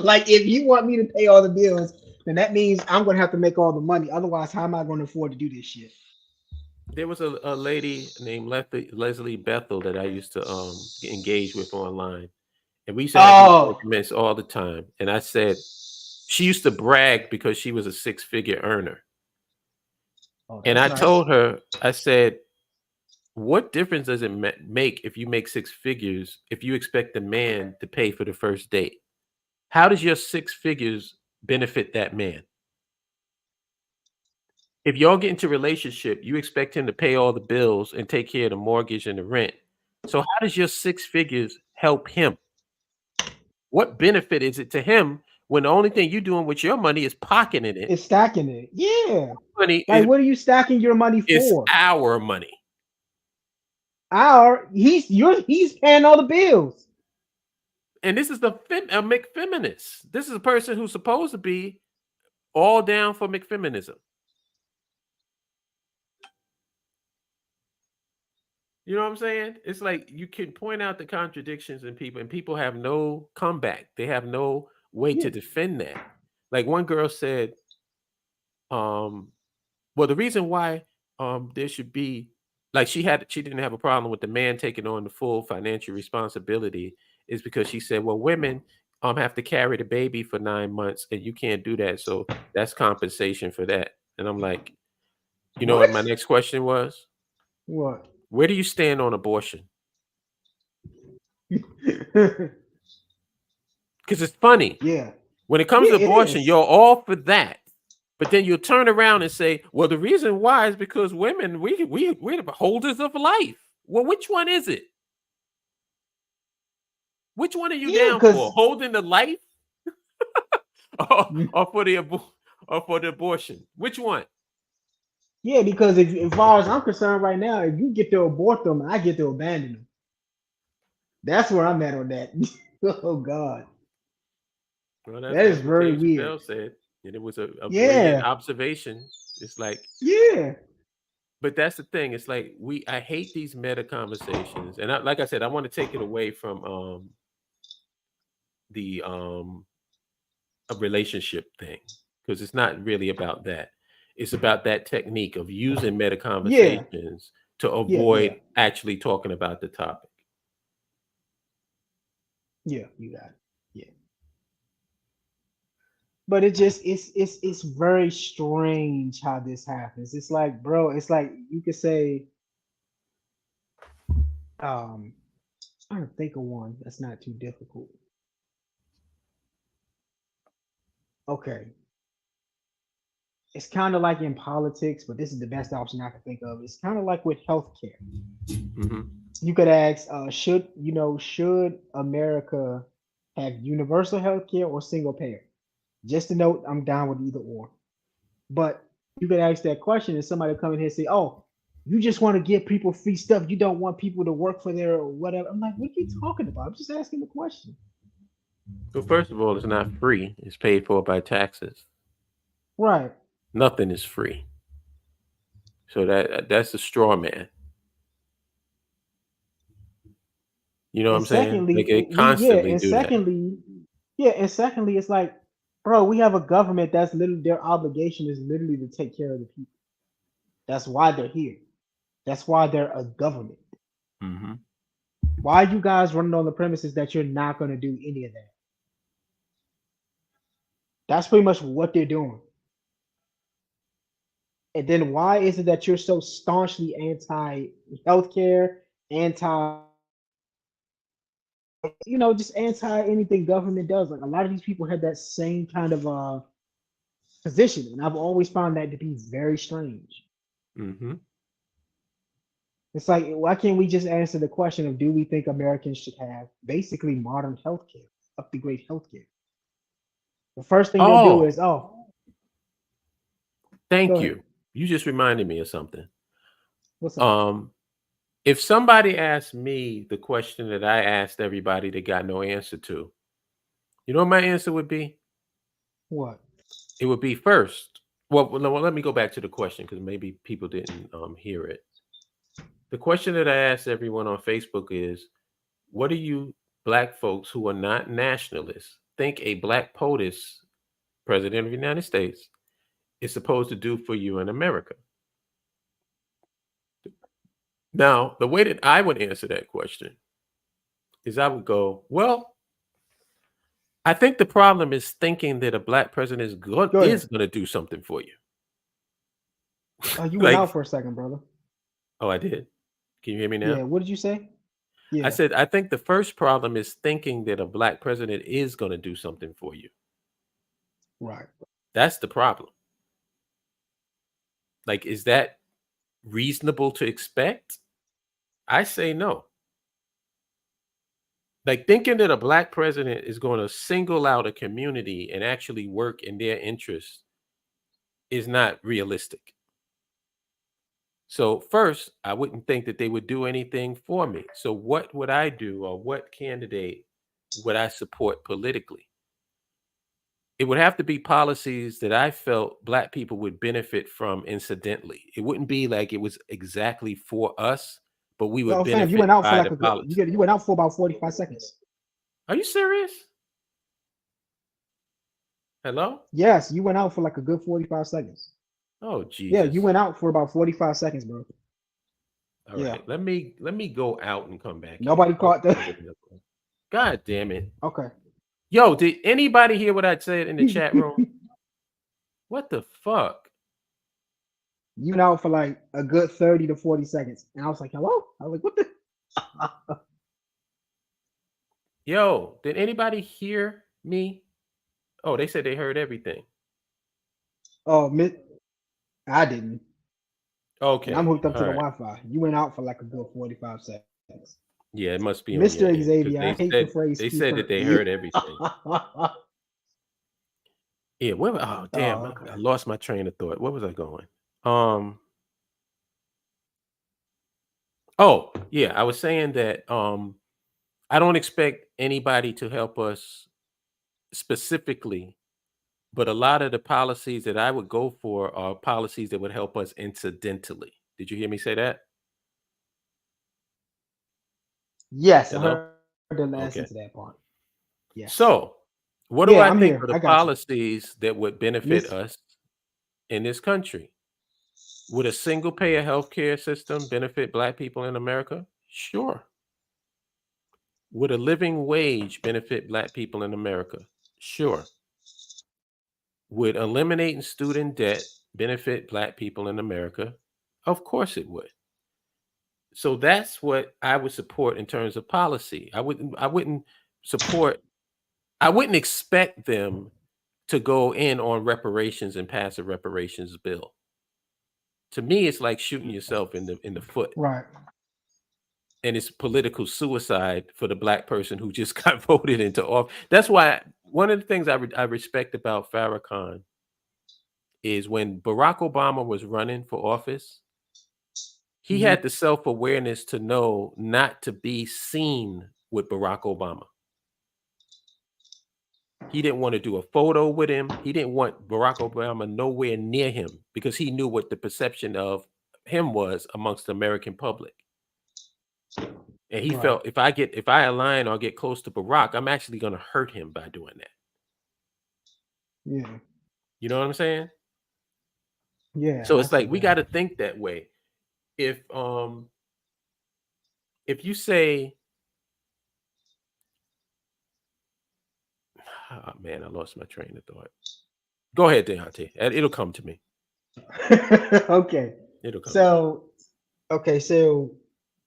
like if you want me to pay all the bills, then that means I'm gonna have to make all the money. Otherwise, how am I gonna afford to do this shit?
There was a lady named Leslie Bethel that I used to engage with online, and we used to have these
Oh,
arguments all the time. And I said she used to brag because she was a six-figure earner,
oh,
and
that's
I
nice.
told her, I said, what difference does it make if you make six figures if you expect the man to pay for the first date? How does your six figures benefit that man? If y'all get into a relationship, you expect him to pay all the bills and take care of the mortgage and the rent. So how does your six figures help him? What benefit is it to him when the only thing you're doing with your money is pocketing it?
It's stacking it. Yeah.
Money
Like, what are you stacking your money
is
for?
our money.
He's paying all the bills.
And this is a McFeminist. This is a person who's supposed to be all down for McFeminism. You know what I'm saying? It's like you can point out the contradictions in people, and people have no comeback. They have no way to
Yeah.
defend that. Like one girl said, um, well, the reason why there should be like she didn't have a problem with the man taking on the full financial responsibility is because she said, well, women have to carry the baby for 9 months and you can't do that. So that's compensation for that. And I'm like, you know what my
What?
next question was?
What?
Where do you stand on abortion? Because it's funny.
Yeah.
When it comes
Yeah,
to
it
abortion,
is.
you're all for that. But then you'll turn around and say, well, the reason why is because women, we're the holders of life. Well, which one is it? Which one are you
Yeah,
down for?
because
Holding the life or for or for the abortion? Which one?
yeah, because if, as far as I'm concerned right now, if you get to abort them, I get to abandon them. That's where I'm at on that. Oh God,
Well,
that is
that's what
very
Dave
weird.
Chappelle said. And it was a brilliant
Yeah,
observation. It's like,
yeah,
but that's the thing. It's like I hate these meta conversations. And like I said, I want to take it away from the a relationship thing, because it's not really about that. It's about that technique of using meta
yeah,
conversations to
yeah, yeah,
avoid actually talking about the topic.
yeah. You got it. Yeah, but it just it's very strange how this happens. It's like, bro, it's like you could say, um, I'm trying to think of one that's not too difficult. Okay, it's kind of like in politics, but this is the best option I can think of. It's kind of like with healthcare.
Hmm.
You could ask, should America have universal health care or single payer? Just to note, I'm down with either or. But you could ask that question and somebody come in here and say, oh, you just want to give people free stuff. You don't want people to work for their whatever. I'm like, what are you talking about? I'm just asking the question.
Well, first of all, it's not free. It's paid for by taxes.
Right.
Nothing is free. So that's a straw man. You know what
And
I'm saying? Like
secondly,
they constantly do that.
and secondly, it's like, bro, we have a government that's literally their obligation is literally to take care of the people. That's why they're here. That's why they're a government.
Hmm.
Why are you guys running on the premises that you're not going to do any of that? That's pretty much what they're doing. And then why is it that you're so staunchly anti healthcare, anti, just anti anything government does? Like a lot of these people have that same kind of position, and I've always found that to be very strange.
Hmm.
It's like, why can't we just answer the question of do we think Americans should have basically modern healthcare, up to grade healthcare? The first thing they'll do
Oh,
is, oh, go
thank
ahead.
you. You just reminded me of something.
What's up?
Um, if somebody asked me the question that I asked everybody that got no answer to, you know what my answer would be?
What?
It would be first. Well, let me go back to the question because maybe people didn't hear it. The question that I asked everyone on Facebook is, what do you black folks who are not nationalists think a black POTUS, president of the United States, is supposed to do for you in America? Now, the way that I would answer that question is I would go, well, I think the problem is thinking that a black president
Go
is
ahead.
going to do something for you.
You went out
Like,
for a second, brother.
oh, I did. Can you hear me
Yeah.
now?
What did you say?
I
Yeah.
said, I think the first problem is thinking that a black president is going to do something for you.
Right.
That's the problem. Like, is that reasonable to expect? I say no. Like, thinking that a black president is going to single out a community and actually work in their interests is not realistic. So, first, I wouldn't think that they would do anything for me. So, what would I do, or what candidate would I support politically? It would have to be policies that I felt black people would benefit from incidentally. It wouldn't be like it was exactly for us, but we would
Yo, fam, you
benefit
went out for
by
like
the
a good.
policy.
You went out for about 45 seconds.
Are you serious? Hello?
Yes, you went out for like a good 45 seconds.
Oh
Yeah, you
Jesus.
went out for about 45 seconds, bro.
All
Yeah.
right. Let me go out and come back in.
Nobody caught the.
God damn it.
Okay.
Yo, did anybody hear what I said in the chat room? What the fuck?
You went out for like a good 30 to 40 seconds. And I was like, hello? I was like, what the?
Yo, did anybody hear me? Oh, they said they heard everything.
Oh, I didn't. And I'm
Okay,
hooked up to
all
the
right.
Wi Fi. You went out for like a good 45 seconds.
Yeah, it must be on your
Mr.
end because
Xavier, I hate the phrase
they
speak
said
for
that they
you.
heard everything. Yeah, where? Oh, damn!
Oh,
I
okay.
lost my train of thought. Where was I going? Um. Oh, yeah, I was saying that I don't expect anybody to help us specifically, but a lot of the policies that I would go for are policies that would help us incidentally. Did you hear me say that?
Yes, I
Hello?
heard the last
Okay.
into that part. Yes.
So, what do
Yeah,
I
I'm
think
here.
are the
I got you.
policies that would benefit
Miss
us in this country? Would a single payer healthcare system benefit Black people in America? Sure. Would a living wage benefit Black people in America? Sure. Would eliminating student debt benefit Black people in America? Of course it would. So that's what I would support in terms of policy. I wouldn't support I wouldn't expect them to go in on reparations and pass a reparations bill. To me, it's like shooting yourself in the foot.
right.
And it's political suicide for the Black person who just got voted into office. That's why one of the things I respect about Farrakhan is when Barack Obama was running for office, he
Hmm.
had the self-awareness to know not to be seen with Barack Obama. He didn't want to do a photo with him. He didn't want Barack Obama nowhere near him because he knew what the perception of him was amongst the American public. And he
Right.
felt if I align or get close to Barack, I'm actually going to hurt him by doing that.
Yeah.
You know what I'm saying?
Yeah,
So
I
it's
see
like we got
that.
to think that way. If if you say, oh man, I lost my train of thought. Go ahead, Deontay. It'll come to me.
Okay.
It'll come to me.
So, okay, so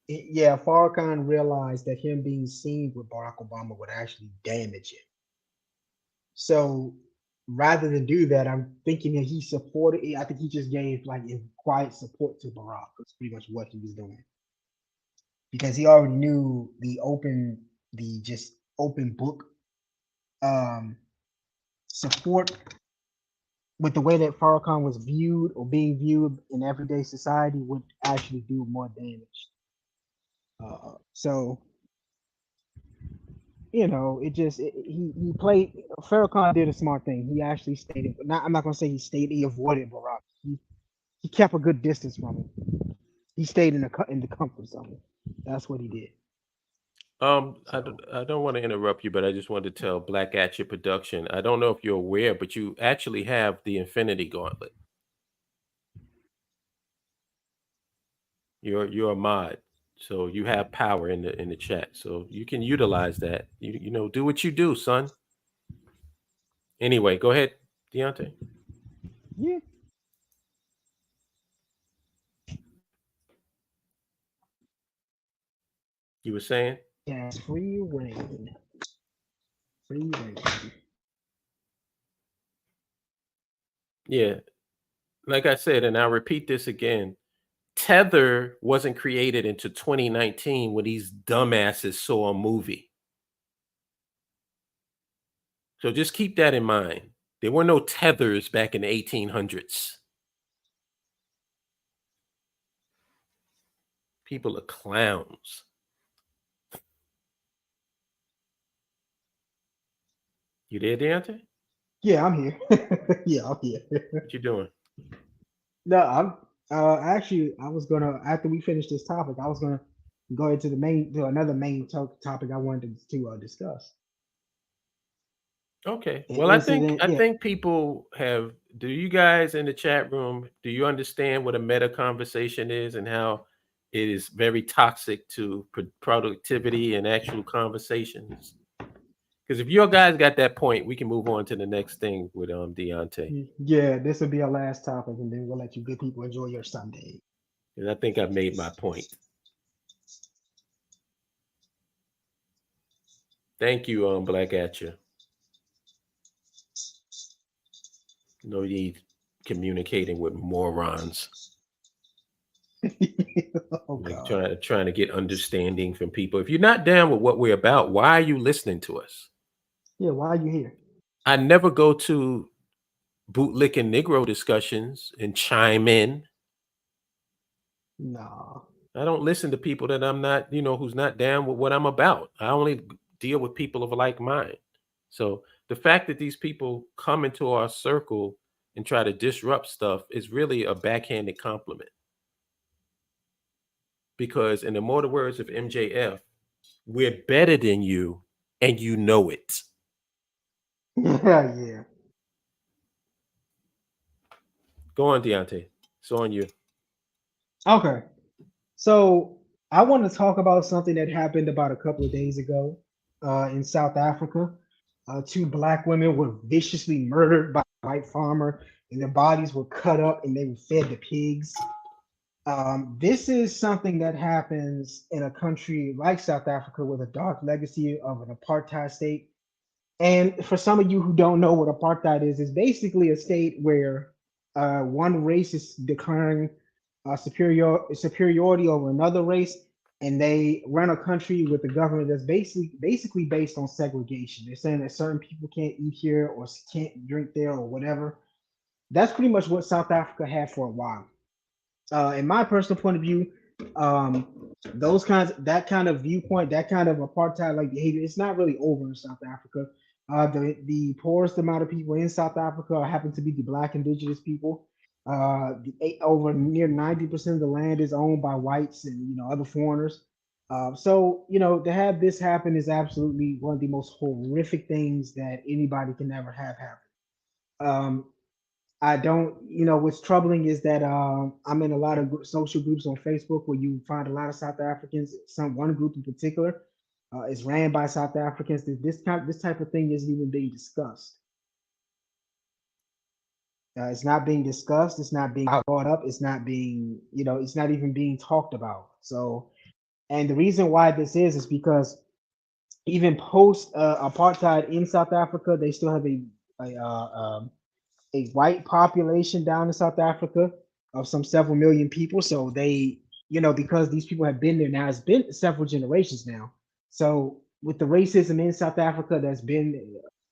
yeah, Farrakhan realized that him being seen with Barack Obama would actually damage it. So rather than do that, I'm thinking that he supported. I think he just gave like a quiet support to Barack. That's pretty much what he was doing because he already knew the just open book um support with the way that Farrakhan was viewed or being viewed in everyday society would actually do more damage. So he played. Farrakhan did a smart thing. He actually stayed. Not I'm not gonna say he stayed. He avoided Barack. He kept a good distance from him. He stayed in the comfort zone. That's what he did. So
I don't want to interrupt you, but I just wanted to tell Black Action Production. I don't know if you're aware, but you actually have the Infinity Gauntlet. You're a mod, so you have power in the chat, so you can utilize that. You know, do what you do, son. Anyway, go ahead, Deontay.
yeah,
You were saying,
he has free reign. Free reign.
yeah. Like I said, and I'll repeat this again. Tether wasn't created until 2019 when these dumbasses saw a movie. So just keep that in mind. There were no tethers back in the 1800s. People are clowns. You there, Deontay?
Yeah, I'm here. Yeah, I'm here.
What you doing?
No, I'm actually I was gonna after we finish this topic, I was gonna go into the main to another main topic I wanted to discuss.
Okay.
An
Well,
incident,
I
yeah,
think people have. Do you guys in the chat room? Do you understand what a meta conversation is and how it is very toxic to productivity and actual conversations? Because if your guys got that point, we can move on to the next thing with Deontay.
Yeah, this will be our last topic, and then we'll let you good people enjoy your Sunday.
And I think I've made my point. Thank you, Black Atcha. No need communicating with morons.
Oh
Like
God.
trying to get understanding from people. If you're not down with what we're about, why are you listening to us?
Yeah, why are you here?
I never go to bootlicking Negro discussions and chime in.
Nah.
I don't listen to people that I'm not, who's not down with what I'm about. I only deal with people of like mind. So the fact that these people come into our circle and try to disrupt stuff is really a backhanded compliment. Because in the immortal words of MJF, we're better than you and you know it.
Yeah, yeah.
Go on, Deontay. It's on you.
Okay. So I want to talk about something that happened about a couple of days ago in South Africa. Two black women were viciously murdered by a white farmer, and their bodies were cut up and they were fed to pigs. This is something that happens in a country like South Africa with a dark legacy of an apartheid state. And for some of you who don't know what apartheid is, it's basically a state where one race is declaring superiority over another race, and they run a country with a government that's basically based on segregation. They're saying that certain people can't eat here or can't drink there or whatever. That's pretty much what South Africa had for a while. In my personal point of view, um, that kind of viewpoint, that kind of apartheid like behavior, it's not really over in South Africa. The poorest amount of people in South Africa happen to be the black indigenous people. Over near 90% of the land is owned by whites and other foreigners. So to have this happen is absolutely one of the most horrific things that anybody can ever have happen. Um, I don't, what's troubling is that I'm in a lot of social groups on Facebook where you find a lot of South Africans. One group in particular is ran by South Africans. This type of thing isn't even being discussed. It's not being discussed. It's not being brought up. It's not being, it's not even being talked about. So, and the reason why this is because even post apartheid in South Africa, they still have a white population down in South Africa of some several million people. So they, because these people have been there now, it's been several generations now. So with the racism in South Africa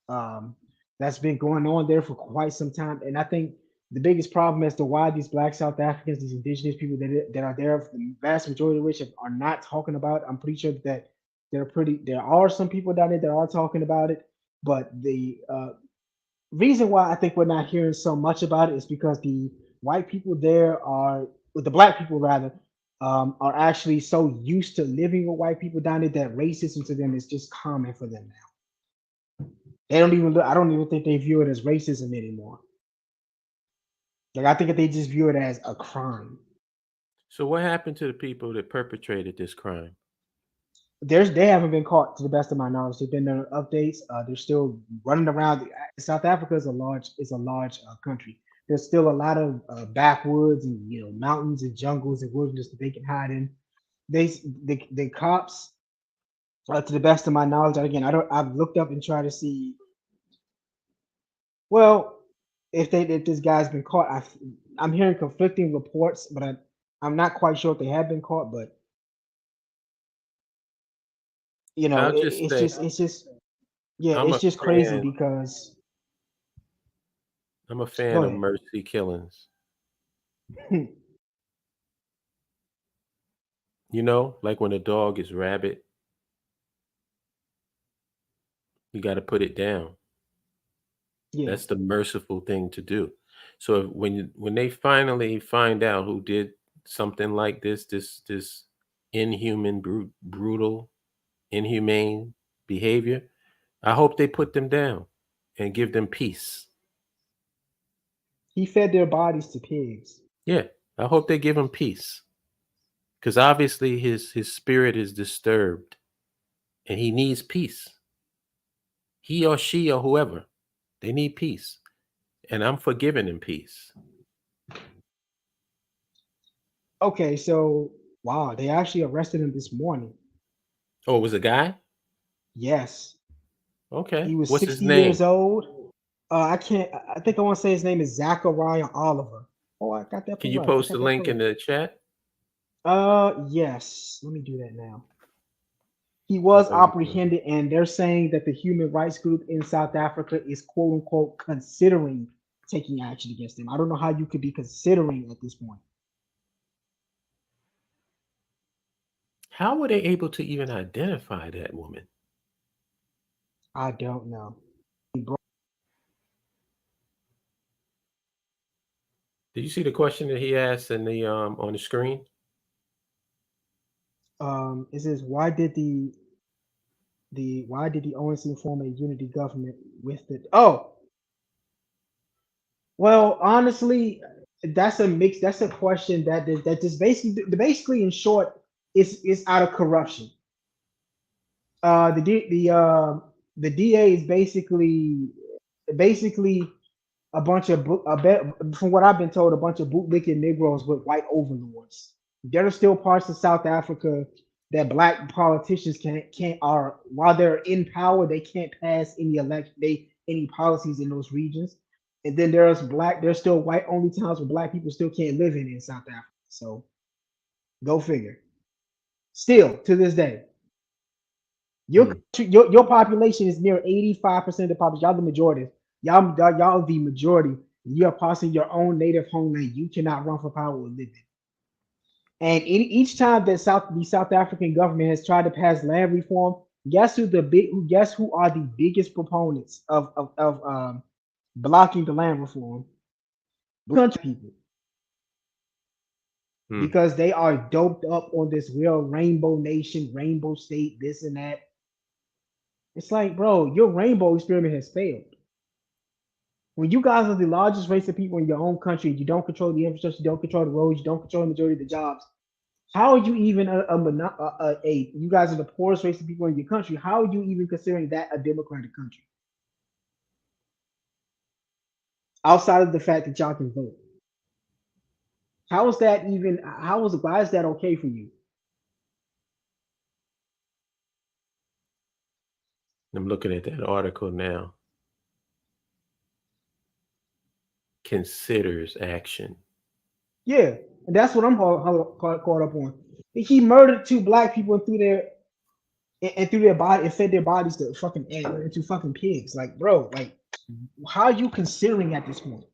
um, that's been going on there for quite some time, and I think the biggest problem as to why these black South Africans, these indigenous people that are there, the vast majority of which are not talking about. I'm pretty sure that there are some people down there that are talking about it, but the reason why I think we're not hearing so much about it is because the white people there are, with the black people rather, are actually so used to living with white people down there that racism to them is just common for them now. They don't even, I don't even think they view it as racism anymore. Like I think that they just view it as a crime.
So what happened to the people that perpetrated this crime?
They haven't been caught to the best of my knowledge. There've been no updates. They're still running around. South Africa is a large country. There's still a lot of backwoods and mountains and jungles and wilderness that they can hide in. The cops, to the best of my knowledge, again, I don't. I've looked up and tried to see. Well, if this guy's been caught, I'm hearing conflicting reports, but I'm not quite sure if they have been caught. But
I'll just say
it's just yeah,
I'm
it's
a
just crazy
fan.
because
I'm a
go
fan of
ahead.
mercy killings. Like when a dog is rabid, you got to put it down.
Yeah,
That's the merciful thing to do. So when they finally find out who did something like this inhuman, brutal, inhumane behavior, I hope they put them down and give them peace.
he fed their bodies to pigs.
Yeah, I hope they give him peace because obviously his spirit is disturbed and he needs peace. He or she or whoever, they need peace. And I'm for giving them peace.
Okay, so wow, they actually arrested him this morning.
Oh, it was a guy?
Yes,
Okay.
he was
What's his
60 years
name?
old. I can't. I think I want to say his name is Zachariah Oliver. Oh, I got that
Can
pulled
you
up. I
post the
got that
link
pulled
in
up.
the chat?
Yes. Let me do that now. He was
Oh, you can.
apprehended, and they're saying that the human rights group in South Africa is quote unquote considering taking action against him. I don't know how you could be considering at this point.
How were they able to even identify that woman?
I don't know.
Did you see the question that he asked in the on the screen?
It says why did the ONC form a unity government with the well, honestly, that's a mix. That's a question that just basically in short is out of corruption. The DA is basically a bunch of from what I've been told, a bunch of bootlicking Negroes with white overlords. There are still parts of South Africa that black politicians can't are while they're in power, they can't pass any policies in those regions. And then there's still white only towns where black people still can't live in South Africa. So go figure. Still to this day,
Hmm.
your population is near 85% of the population. Y'all the majority. Y'all the majority. You're passing your own native homeland. You cannot run for power or live in. And each time that the South African government has tried to pass land reform, guess who are the biggest proponents of blocking the land reform? Country people,
Hmm.
because they are doped up on this real rainbow nation, rainbow state, this and that. It's like, bro, your rainbow experiment has failed. When you guys are the largest race of people in your own country, you don't control the infrastructure, you don't control the roads, you don't control the majority of the jobs. How are you even you guys are the poorest race of people in your country? How are you even considering that a democratic country? Outside of the fact that y'all can vote, how is that even? Why is that okay for you?
I'm looking at that article now. Considers action.
Yeah, and that's what I'm caught up on. He murdered two black people and threw their body and fed their bodies to fucking into fucking pigs. Like, bro, like, how are you considering at this point?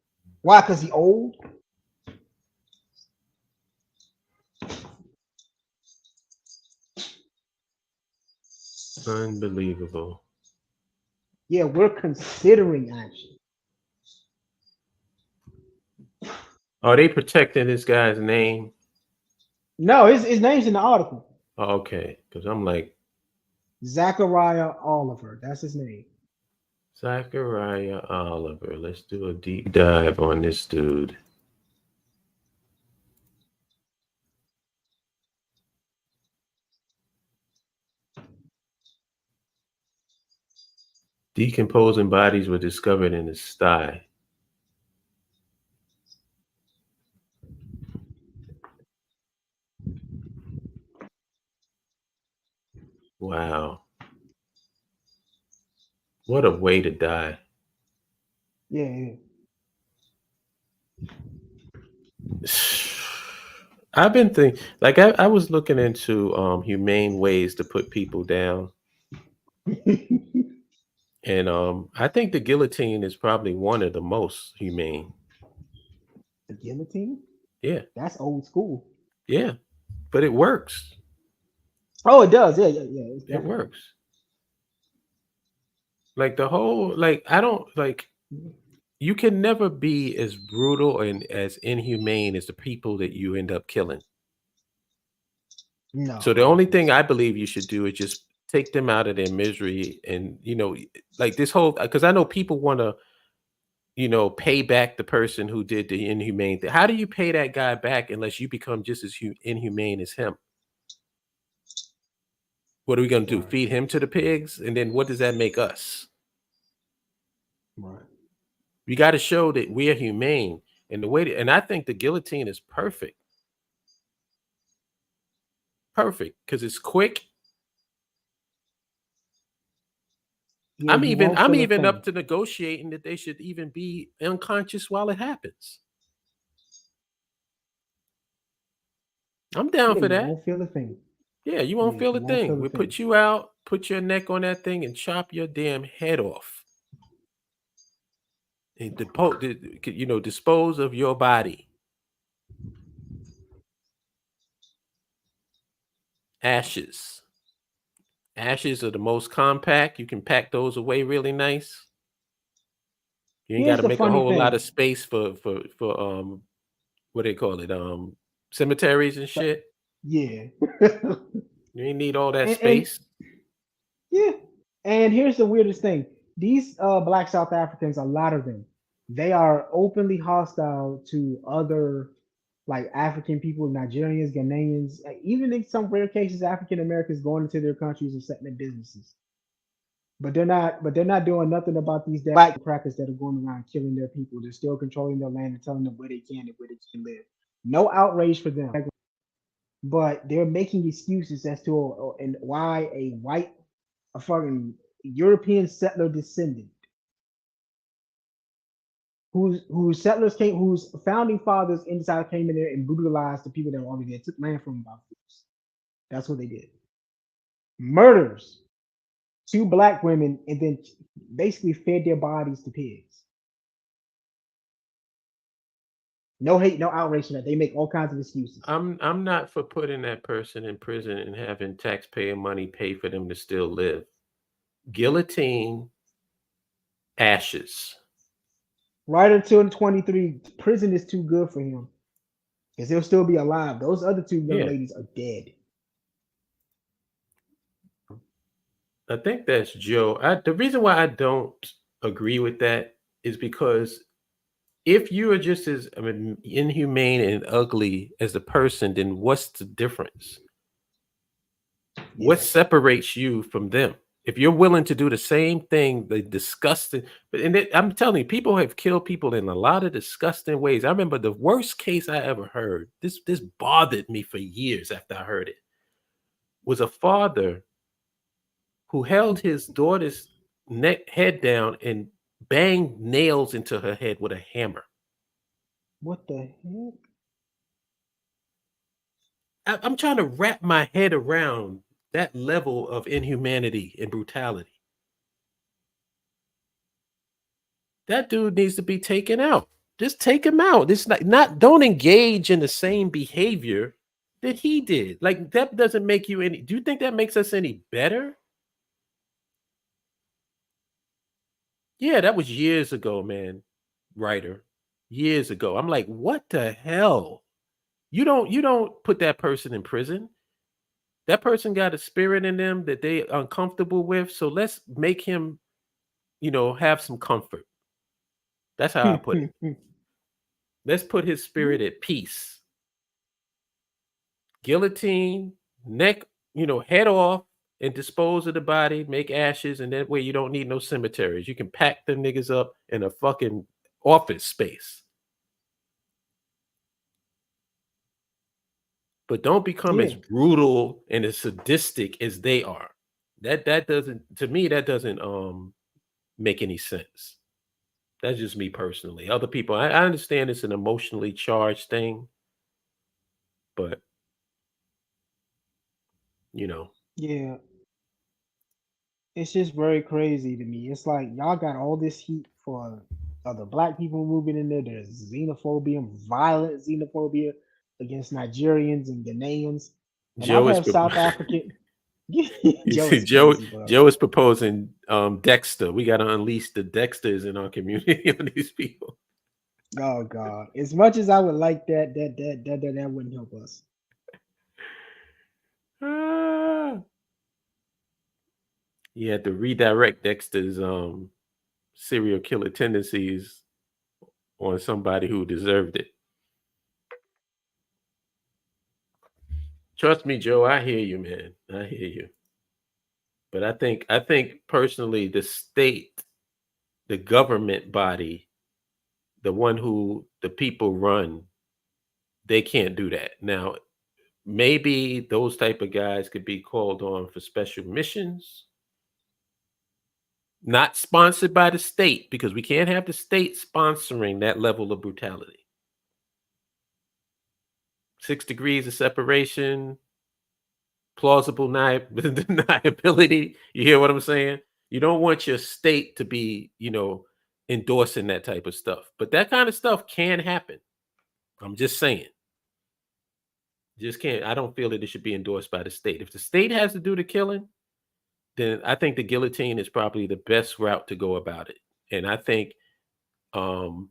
Why? Because he old?
Unbelievable.
Yeah, we're considering action.
Are they protecting this guy's name?
No, his name's in the article.
Oh, okay, because I'm like,
Zachariah Oliver. That's his name.
Zachariah Oliver. Let's do a deep dive on this dude. Decomposing bodies were discovered in the sty. Wow. What a way to die.
Yeah, yeah.
I've been thinking, like, I was looking into humane ways to put people down. And I think the guillotine is probably one of the most humane.
The guillotine?
Yeah.
That's old school.
Yeah. But it works.
Oh, it does. Yeah, yeah, yeah. It's
It
definitely.
works. Like the whole, like, I don't like, you can never be as brutal and as inhumane as the people that you end up killing.
No,
So the
I don't
only
think
thing
so.
I believe you should do is just take them out of their misery. And, like this whole, because I know people want to, pay back the person who did the inhumane thing. How do you pay that guy back unless you become just as inhumane as him? What are we going to do?
Right.
Feed him to the pigs? And then what does that make us?
Right.
We got to show that we're humane. And the way that, and I think the guillotine is perfect. Perfect. Because it's quick.
Yeah, you won't
I'm
feel a
even
thing.
up to negotiating that they should even be unconscious while it happens. I'm down
Yeah,
for
you
that.
won't feel a thing.
Yeah, you won't
Yeah,
feel
you
a
won't
thing.
feel a
We'll
thing.
put you out, put your neck on that thing, and chop your damn head off. And dispose of your body. Ashes. Ashes are the most compact. You can pack those away really nice. You ain't got
Here's
to
the
make a
funny
whole lot
thing.
of space for what they call it cemeteries and
So,
shit.
yeah.
You ain't need all that
and
space.
yeah. And here's the weirdest thing. These black South Africans, a lot of them, they are openly hostile to other like African people, Nigerians, Ghanaians, even in some rare cases, African Americans going into their countries and setting up businesses. But they're not doing nothing about these black crackers that are going around killing their people. They're still controlling their land and telling them where they can and where they can live. No outrage for them. But they're making excuses as to and why a white, a fucking European settler descendant, whose settlers came, whose founding fathers inside came in there and brutalized the people that were already there, took land from them by force. That's what they did. Murders two black women and then basically fed their bodies to pigs. No hate, no outrage for that. They make all kinds of excuses.
I'm not for putting that person in prison and having taxpayer money pay for them to still live. Guillotine, ashes.
Right until 23, prison is too good for him because he'll still be alive. Those other two young
Yeah,
ladies are dead.
I think that's Joe. The reason why I don't agree with that is because if you are just as inhumane and ugly as a person, then what's the difference? What
Yeah.
separates you from them? If you're willing to do the same thing, the disgusting, I'm telling you, people have killed people in a lot of disgusting ways. I remember the worst case I ever heard. This bothered me for years after I heard it. Was a father who held his daughter's head down and banged nails into her head with a hammer.
What the heck?
I'm trying to wrap my head around that level of inhumanity and brutality. That dude needs to be taken out. Just take him out. It's not don't engage in the same behavior that he did. Like that doesn't make you any. Do you think that makes us any better? Yeah, that was years ago, man. Writer, years ago. I'm like, what the hell? You don't put that person in prison. That person got a spirit in them that they uncomfortable with. So let's make him, have some comfort. That's how I put it. Let's put his spirit at peace. Guillotine, neck, head off, and dispose of the body, make ashes, and that way you don't need no cemeteries. You can pack them niggas up in a fucking office space. But don't become
Yeah.
as brutal and as sadistic as they are. That doesn't, to me, that doesn't make any sense. That's just me personally. Other people, I understand it's an emotionally charged thing, but you know,
Yeah. It's just very crazy to me. It's like y'all got all this heat for other black people moving in there. There's xenophobia, violent xenophobia against Nigerians and Ghanaians. And I've
Joe is
had South African.
you
Joe
see,
is crazy, bro.
Joe is proposing Dexter. We got to unleash the Dexters in our community on these people.
Oh God. As much as I would like that wouldn't help us.
Ah. You had to redirect Dexter's serial killer tendencies on somebody who deserved it. Trust me, Joe. I hear you, man. I hear you. But I think personally, the state the government body, the one who the people run, they can't do that. Now, maybe those type of guys could be called on for special missions, not sponsored by the state, because we can't have the state sponsoring that level of brutality. 6 degrees of separation, plausible deniability. You hear what I'm saying? You don't want your state to be, endorsing that type of stuff. But that kind of stuff can happen. I'm just saying. Just can't. I don't feel that it should be endorsed by the state. If the state has to do the killing, then I think the guillotine is probably the best route to go about it. And I think um,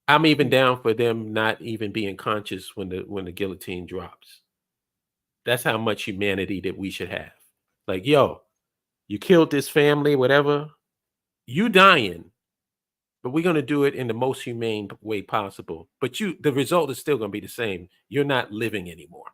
I'm even down for them not even being conscious when the guillotine drops. That's how much humanity that we should have. Like, yo, you killed this family, whatever. You dying, but we're gonna do it in the most humane way possible. But the result is still gonna be the same. You're not living anymore.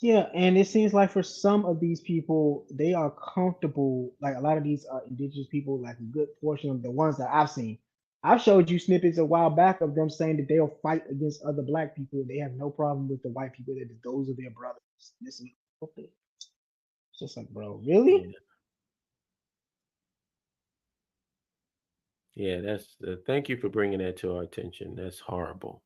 Yeah, and it seems like for some of these people, they are comfortable. Like a lot of these indigenous people, like a good portion of the ones that I've seen, I've showed you snippets a while back of them saying that they'll fight against other black people. They have no problem with the white people. That those are their brothers. Listen, okay. It's just like, bro, really?
Yeah, yeah. That's thank you for bringing that to our attention. That's horrible.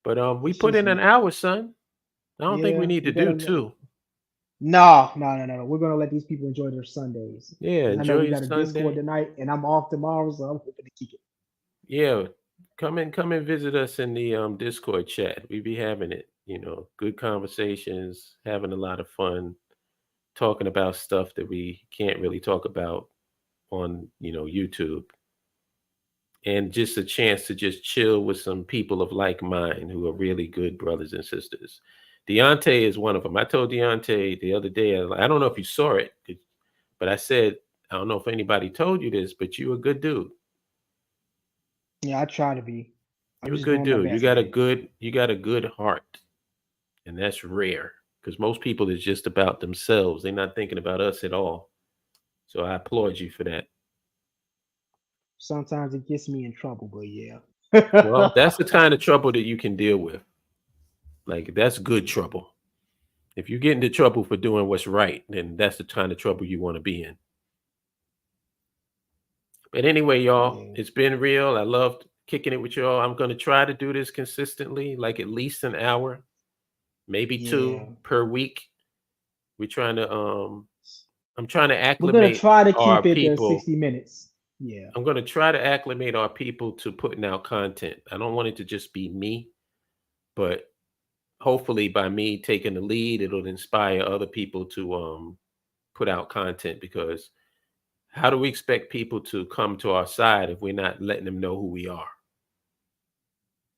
But we
It's
put
just
in an hour, son. I don't think we
yeah.
need to
We
do
gotta
two.
no, no, no, no, no. We're gonna let these people enjoy their Sundays
Yeah,
because I know
enjoy
we
your
got a Discord
Sunday.
tonight, and I'm off tomorrow, so I'm hoping to kick it.
Yeah, come and visit us in the Discord chat. We be having it, good conversations, having a lot of fun, talking about stuff that we can't really talk about on, YouTube. And just a chance to just chill with some people of like mind who are really good brothers and sisters. Deontay is one of them. I told Deontay the other day, I don't know if you saw it, but I said, I don't know if anybody told you this, but you a good dude.
Yeah, I try to be. I'm
You're a
just
good
doing my
dude. You
best,
got a
man.
good heart. And that's rare because most people is just about themselves. They're not thinking about us at all. So I applaud you for that.
Sometimes it gets me in trouble, but yeah.
Well, that's the kind of trouble that you can deal with. Like that's good trouble. If you get into trouble for doing what's right, then that's the kind of trouble you want to be in. But anyway, y'all,
Yeah,
it's been real. I loved kicking it with y'all. I'm going to try to do this consistently, like at least an hour, maybe two
yeah.
per week. We're trying to I'm trying to
We're gonna
acclimate
try to
our
keep it to
people.
60 minutes. Yeah.
I'm going to try to acclimate our people to putting out content. I don't want it to just be me, but hopefully by me taking the lead, it'll inspire other people to put out content because how do we expect people to come to our side if we're not letting them know who we are?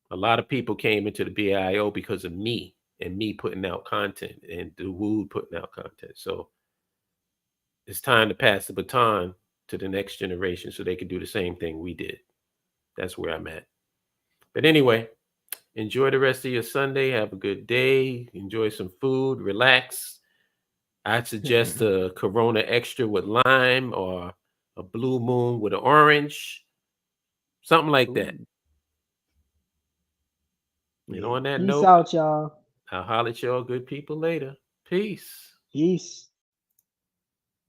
A lot of people came into the BIO because of me and me putting out content and the Wood putting out content. So it's time to pass the baton to the next generation so they can do the same thing we did. That's where I'm at. But anyway, enjoy the rest of your Sunday. Have a good day. Enjoy some food. Relax. I'd suggest a Corona Extra with lime or a Blue Moon with an orange, something like that.
Ooh,
And
yeah.
on that
Peace
note,
out, y'all.
I'll holler at y'all good people later. Peace.
Peace.